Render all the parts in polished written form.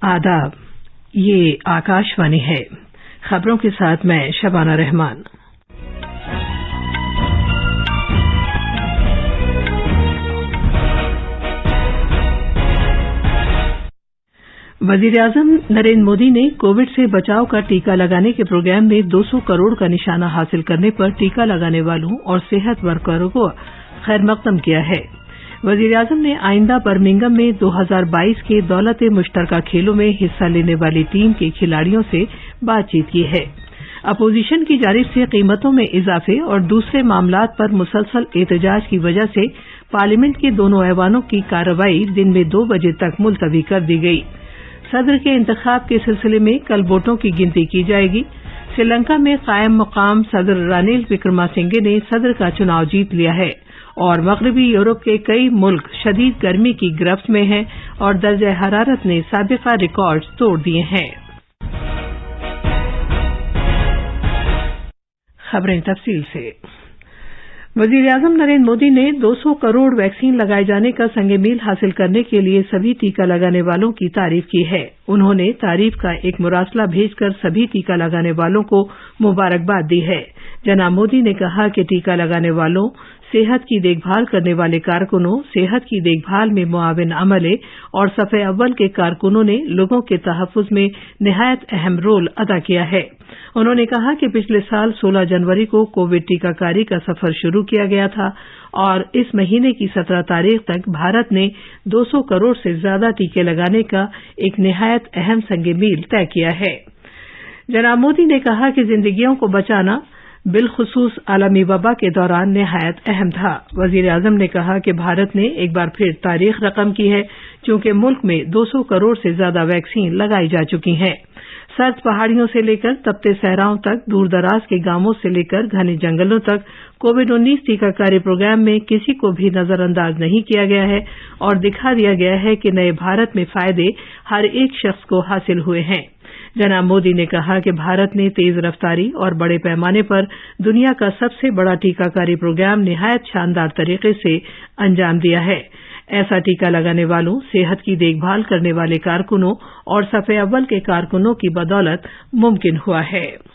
आदाब, ये आकाशवाणी है। खबरों के साथ मैं शबाना रहमान। वजीर-ए-आजम नरेंद्र मोदी ने कोविड से बचाव का टीका लगाने के प्रोग्राम में 200 करोड़ का निशाना हासिल करने पर टीका लगाने वालों और सेहत वर्करों को खैर मकदम किया है। वजीर-ए-आजम ने आइंदा बर्मिंघम में 2022 के दौलत-ए-मुश्तरका खेलों में हिस्सा लेने वाली टीम के खिलाड़ियों से बातचीत की है। अपोजिशन की जानिब से कीमतों में इजाफे और दूसरे मामलात पर मुसलसल एहतजाज की वजह से पार्लियामेंट के दोनों ऐवानों की कार्रवाई दिन में 2 बजे तक मुलतवी कर दी गई। सदर के इंतखाब के सिलसिले में कल वोटों की गिनती की जाएगी। श्रीलंका में कायम मुकाम सदर रानिल विक्रमासिंघे ने सदर का चुनाव जीत लिया है और मगरबी यूरोप के कई मुल्क शदीद गर्मी की गिरफ्त में हैं और दर्जा हरारत ने साबिका रिकॉर्ड तोड़ दिए हैं। खबरें तफसील से। वजीर-ए-आजम नरेंद्र मोदी ने 200 करोड़ वैक्सीन लगाए जाने का संगे मील हासिल करने के लिए सभी टीका लगाने वालों की तारीफ की है। उन्होंने तारीफ का एक मुरासला भेजकर सभी टीका लगाने वालों को मुबारकबाद दी है। जनाब मोदी ने कहा कि टीका लगाने वालों, सेहत की देखभाल करने वाले कारकुनों, सेहत की देखभाल में मुआविन अमले और सफ़े अव्वल के कारकुनों ने लोगों के तहफ़्फ़ुज़ में निहायत अहम रोल अदा किया है। उन्होंने कहा कि पिछले साल 16 जनवरी को कोविड टीकाकारी का सफर शुरू किया गया था और इस महीने की 17 तारीख तक भारत ने 200 करोड़ से ज्यादा टीके लगाने का एक निहायत अहम संगे मील तय किया है। जनाब मोदी ने कहा कि जिंदगियों को बचाना बिलखुसूस आलमी वबा के दौरान निहायत अहम था। वजीर-ए-आजम ने कहा कि भारत ने एक बार फिर तारीख रकम की है, चूंकि मुल्क में 200 करोड़ से ज्यादा वैक्सीन लगाई जा चुकी हैं। सर्द पहाड़ियों से लेकर तपते सहराओं तक, दूर दराज के गांवों से लेकर घने जंगलों तक कोविड-19 टीकाकारी प्रोग्राम में किसी को भी नजरअंदाज नहीं किया गया है और दिखा दिया गया है कि नए भारत में फायदे हर एक शख्स को हासिल हुए हैं। जनाब मोदी ने कहा कि भारत ने तेज रफ्तारी और बड़े पैमाने पर दुनिया का सबसे बड़ा टीकाकारी प्रोग्राम निहायत शानदार तरीके से अंजाम दिया है। ऐसा टीका लगाने वालों, सेहत की देखभाल करने वाले कारकुनों और सफ़े अव्वल के कारकुनों की बदौलत मुमकिन हुआ है।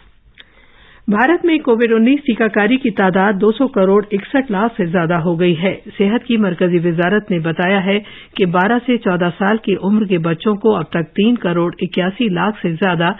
भारत में कोविड-19 टीकाकारी की तादाद 200 करोड़ 61 लाख से ज्यादा हो गई है। सेहत की मरकजी वजारत ने बताया है कि 12 से 14 साल की उम्र के बच्चों को अब तक 3 करोड़ 81 लाख से ज्यादा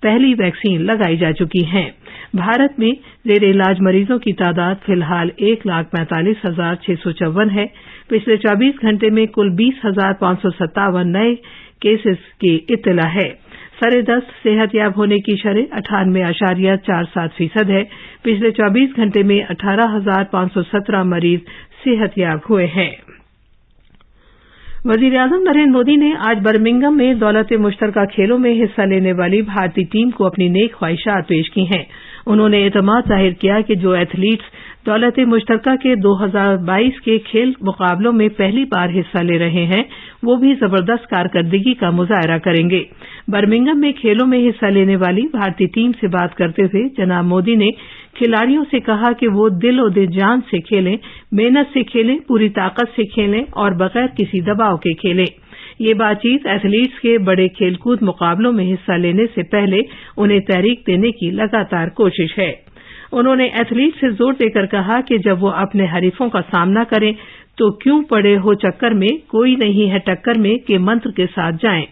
पहली वैक्सीन लगाई जा चुकी है। भारत में जेर इलाज मरीजों की तादाद फिलहाल 1,45,654 है। पिछले 24 घंटे में कुल 20,557 नए केसेस की इत्तला है। सरे-दस्त सेहतयाब होने की शरह 98.47% है। पिछले 24 घंटे में 18,517 मरीज सेहतयाब हुए हैं। वजीर-ए-आजम नरेंद्र मोदी ने आज बर्मिंघम में दौलत-ए-मुश्तरका खेलों में हिस्सा लेने वाली भारतीय टीम को अपनी नेक ख्वाहिशात पेश की हैं। उन्होंने एतमाद जाहिर किया कि जो एथलीट्स दौलत-ए-मुश्तरका के 2022 के खेल मुकाबलों में पहली बार हिस्सा ले रहे हैं, वो भी जबरदस्त कारकर्दगी का मुजाहरा करेंगे। बर्मिंघम में खेलों में हिस्सा लेने वाली भारतीय टीम से बात करते हुए जनाब मोदी ने खिलाड़ियों से कहा कि वो दिल और जान से खेलें, मेहनत से खेलें, पूरी ताकत से खेलें और बगैर किसी दबाव के खेलें। ये बातचीत एथलीट्स के बड़े खेलकूद मुकाबलों में हिस्सा लेने से पहले उन्हें तहरीक देने की लगातार कोशिश है। उन्होंने एथलीट से जोर देकर कहा कि जब वो अपने हरीफों का सामना करें तो क्यों पड़े हो चक्कर में, कोई नहीं है टक्कर में के मंत्र के साथ जाएं।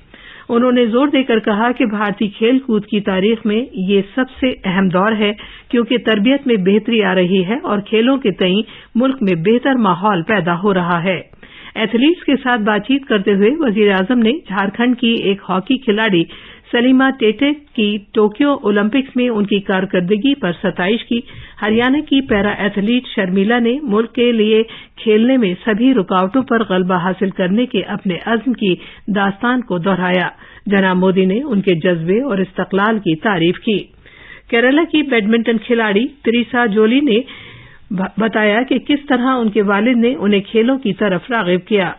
उन्होंने जोर देकर कहा कि भारतीय खेल कूद की तारीख में ये सबसे अहम दौर है क्योंकि तरबियत में बेहतरी आ रही है और खेलों के तई मुल्क में बेहतर माहौल पैदा हो रहा है। एथलीट्स के साथ बातचीत करते हुए वजीर-ए-आजम ने झारखंड की एक हॉकी खिलाड़ी सलीमा टेटे की टोक्यो ओलंपिक्स में उनकी कारकर्दगी पर सताइश की। हरियाणा की पैरा एथलीट शर्मिला ने मुल्क के लिए खेलने में सभी रुकावटों पर गलबा हासिल करने के अपने अज़्म की दास्तान को दोहराया। जनाब मोदी ने उनके जज्बे और इस्तक़लाल की तारीफ की। केरला की बैडमिंटन खिलाड़ी त्रिसा जोली ने बताया कि किस तरह उनके वालिद ने उन्हें खेलों की तरफ राग़िब किया।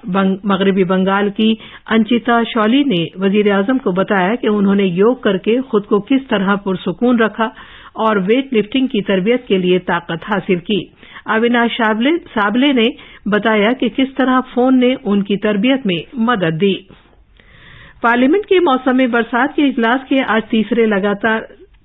मगरबी बंगाल की अंचिता शॉली ने वजीर-ए-आज़म को बताया कि उन्होंने योग करके खुद को किस तरह पुरसुकून रखा और वेट लिफ्टिंग की तरबियत के लिए ताकत हासिल की। अविनाश साबले ने बताया कि किस तरह फोन ने उनकी तरबियत में मदद दी। पार्लियामेंट के मौसम बरसात के इजलास के आज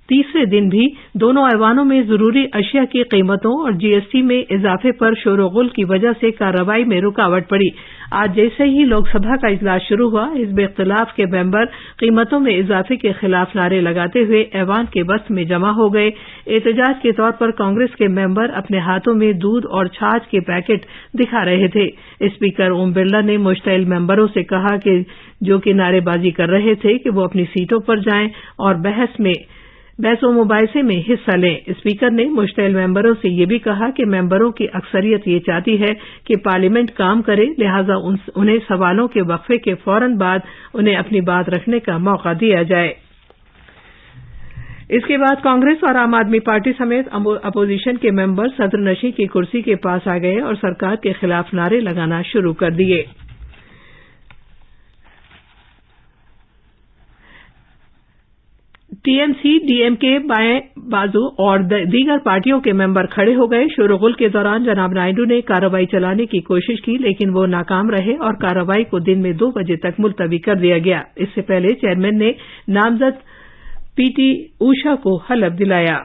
तीसरे दिन भी दोनों ऐवानों में जरूरी अशिया की कीमतों और जीएसटी में इजाफे पर शोरगुल की वजह से कार्रवाई में रुकावट पड़ी। आज जैसे ही लोकसभा का इजलास शुरू हुआ, हिज़्ब इख्तिलाफ के मेंबर कीमतों में इजाफे के खिलाफ नारे लगाते हुए ऐवान के वसत में जमा हो गए। एहतजाज के तौर पर कांग्रेस के मेंबर अपने हाथों में दूध और छाछ के पैकेट दिखा रहे थे। स्पीकर ओम बिरला ने मुश्तइल मेंबरों से कहा कि जो कि नारेबाजी कर रहे थे कि वो अपनी सीटों पर जाएं और बहस व मुबाहिसे में हिस्सा लें। स्पीकर ने मुश्तइल मेंबरों से ये भी कहा कि मेंबरों की अक्सरियत ये चाहती है कि पार्लियामेंट काम करे, लिहाजा उन्हें सवालों के वक्फे के फौरन बाद उन्हें अपनी बात रखने का मौका दिया जाए। इसके बाद कांग्रेस और आम आदमी पार्टी समेत अपोजिशन के मेंबर सदर नशीं की कुर्सी के पास आ गए और सरकार के खिलाफ नारे लगाना शुरू कर दिए। टीएमसी, डीएमके, बाएं बाजू और दीगर पार्टियों के मेंबर खड़े हो गए। शोरगुल के दौरान जनाब नायडू ने कार्रवाई चलाने की कोशिश की, लेकिन वो नाकाम रहे और कार्रवाई को दिन में 2 बजे तक मुलतवी कर दिया गया। इससे पहले चेयरमैन ने नामजद पीटी ऊषा को हलफ दिलाया।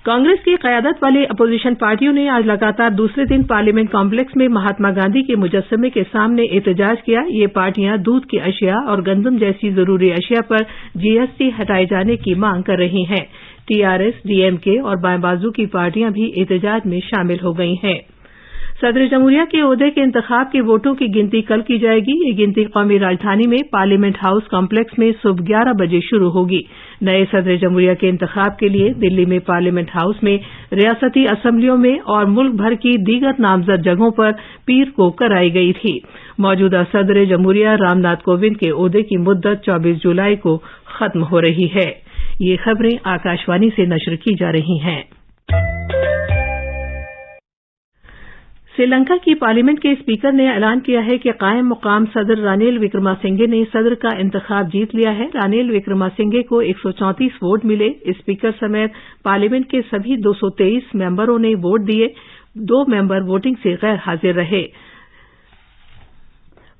कांग्रेस की क़यादत वाली अपोजिशन पार्टियों ने आज लगातार दूसरे दिन पार्लियामेंट कॉम्प्लेक्स में महात्मा गांधी के मुजस्समे के सामने एहतजाज किया। ये पार्टियां दूध की अशिया और गंदम जैसी जरूरी अशिया पर जीएसटी हटाए जाने की मांग कर रही हैं। टीआरएस, डीएमके और बाएं बाजू की पार्टियां भी एहतजाज में शामिल हो गई हैं। सदर जमहूरिया के ओहदे के इंतखाब के वोटों की गिनती कल की जाएगी। ये गिनती कौमी राजधानी में पार्लियामेंट हाउस कॉम्प्लेक्स में सुबह 11 बजे शुरू होगी। नए सदर जमहूरिया के इंतखाब के लिए दिल्ली में पार्लियामेंट हाउस में, रियासती असम्बलियों में और मुल्क भर की दीगर नामजद जगहों पर पीर को कराई गई थी। मौजूदा सदर जमहूरिया रामनाथ कोविंद के ओहदे की मुद्दत 24 जुलाई को खत्म हो रही है। ये खबरें आकाशवाणी से नशर की जा रही हैं। श्रीलंका की पार्लियामेंट के स्पीकर ने ऐलान किया है कि कायम मुकाम सदर रानिल विक्रमासिंघे ने सदर का इंतखाब जीत लिया है। रानिल विक्रमासिंघे को 134 वोट मिले। स्पीकर समेत पार्लियामेंट के सभी 223 मेंबरों ने वोट दिए। 2 मेंबर वोटिंग से गैर हाजिर रहे।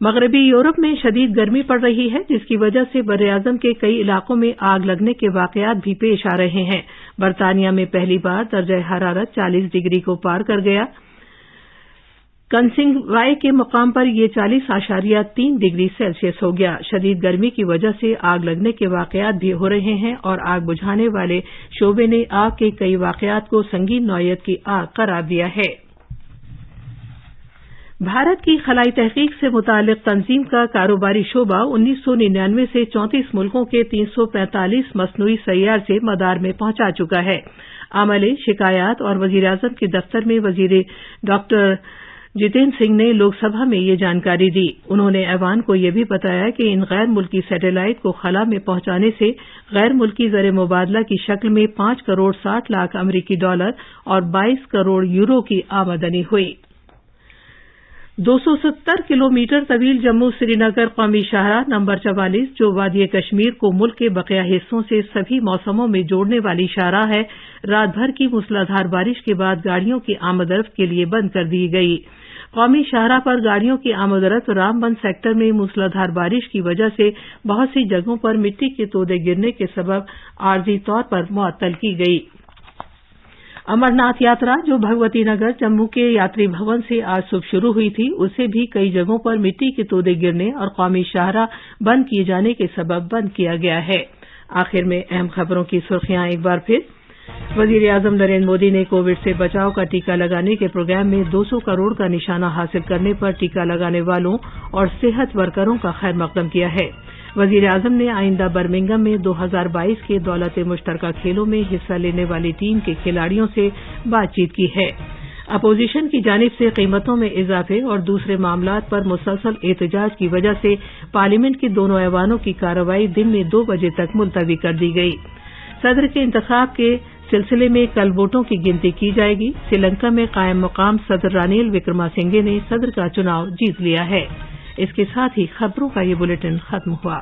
मगरबी यूरोप में शदीद गर्मी पड़ रही है, जिसकी वजह से बर्र-ए-आज़म के कई इलाकों में आग लगने के वाकयात भी पेश आ रहे हैं। बरतानिया में पहली बार दर्जा हरारत 40 डिग्री को पार कर गया। कंसिंगवाई के मुकाम पर यह 40.3 डिग्री सेल्सियस हो गया। शदीद गर्मी की वजह से आग लगने के वाकयात भी हो रहे हैं और आग बुझाने वाले शोबे ने आग के कई वाकयात को संगीन नौयत की आग करार दिया है। भारत की खलाई तहकीक से मुतालिक तंजीम का कारोबारी शोबा 1999 से 34 मुल्कों के 345 मसनूई सैयार से मदार में पहुंचा चुका है। अमले, शिकायत और वजीर-ए-आज़म के दफ्तर में वजीर डॉक्टर जितेंद्र सिंह ने लोकसभा में ये जानकारी दी। उन्होंने ऐवान को यह भी बताया कि इन गैर मुल्की सैटेलाइट को खला में पहुंचाने से गैर मुल्की ज़र मुबादला की शक्ल में 5 करोड़ 60 लाख अमरीकी डॉलर और 22 करोड़ यूरो की आमदनी हुई। 270 किलोमीटर तवील जम्मू श्रीनगर कौमी शाहराह नंबर 44, जो वादी कश्मीर को मुल्क के बकिया हिस्सों से सभी मौसमों में जोड़ने वाली शाहराह है, रात भर की मूसलाधार बारिश के बाद गाड़ियों की आमदरफ्त के लिए बंद कर दी गई। कौमी शाहराह पर गाड़ियों की आमदरफ्त रामबन सेक्टर में मूसलाधार बारिश की वजह से बहुत सी जगहों पर मिट्टी के तोदे गिरने के सबब आर्जी तौर पर मुअत्तल की गई। अमरनाथ यात्रा, जो भगवती नगर जम्मू के यात्री भवन से आज सुबह शुरू हुई थी, उसे भी कई जगहों पर मिट्टी के तोदे गिरने और कौमी शाहराह बंद किए जाने के सबब बंद किया गया है। आखिर में अहम खबरों की सुर्खियां एक बार फिर। वजीर-ए-आज़म नरेंद्र मोदी ने कोविड से बचाव का टीका लगाने के प्रोग्राम में 200 करोड़ का निशाना हासिल करने पर टीका लगाने वालों और सेहत वर्करों का खैर मकदम किया है। वजीर-ए-आज़म ने आइंदा बर्मिंघम में 2022 के दौलत मुश्तरका खेलों में हिस्सा लेने वाली टीम के खिलाड़ियों से बातचीत की है। अपोजिशन की जानिब से कीमतों में इजाफे और दूसरे मामलात पर मुसलसल एहतजाज की वजह से पार्लियामेंट के दोनों ऐवानों की कार्रवाई दिन में 2 बजे तक मुलतवी कर दी गई। सदर के इंतखाब के सिलसिले में कल वोटों की गिनती की जाएगी। श्रीलंका में कायम मुकाम सदर रानिल विक्रमासिंघे ने सदर का चुनाव जीत लिया है। इसके साथ ही खबरों का ये बुलेटिन खत्म हुआ।